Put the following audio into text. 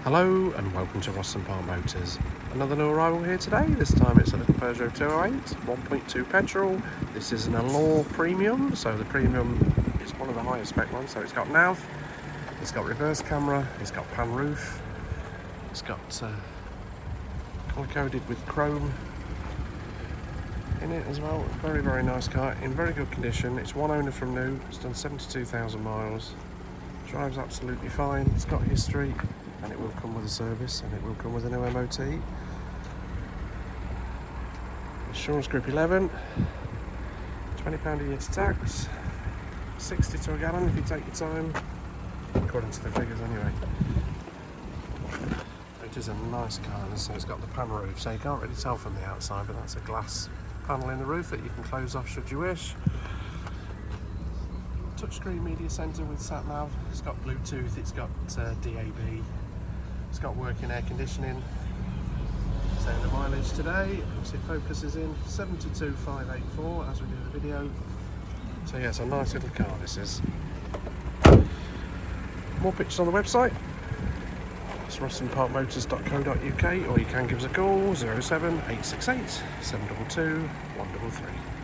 Hello and welcome to Ross & Park Motors. Another new arrival here today. This time it's a little Peugeot 208, 1.2 petrol. This is an Allure Premium, so the Premium is one of the highest spec ones. So it's got nav, it's got reverse camera, it's got pan roof, it's got colour coded with chrome in it as well. Very, very nice car, in very good condition. It's one owner from new, it's done 72,000 miles, drives absolutely fine, it's got history, and it will come with a service and it will come with a new MOT. Insurance group 11, £20 a year to tax, 60 to a gallon if you take your time, according to the figures anyway. It is a nice car, and so it's got the pan roof, so you can't really tell from the outside, but that's a glass panel in the roof that you can close off should you wish. Touchscreen media centre with sat nav, it's got Bluetooth, it's got DAB, it's got working air conditioning. Saying the mileage today, it focuses in 72,584 as we do the video. So yeah, it's a nice little car this is. More pictures on the website. It's rossandparkmotors.co.uk, or you can give us a call 07 868 722 133.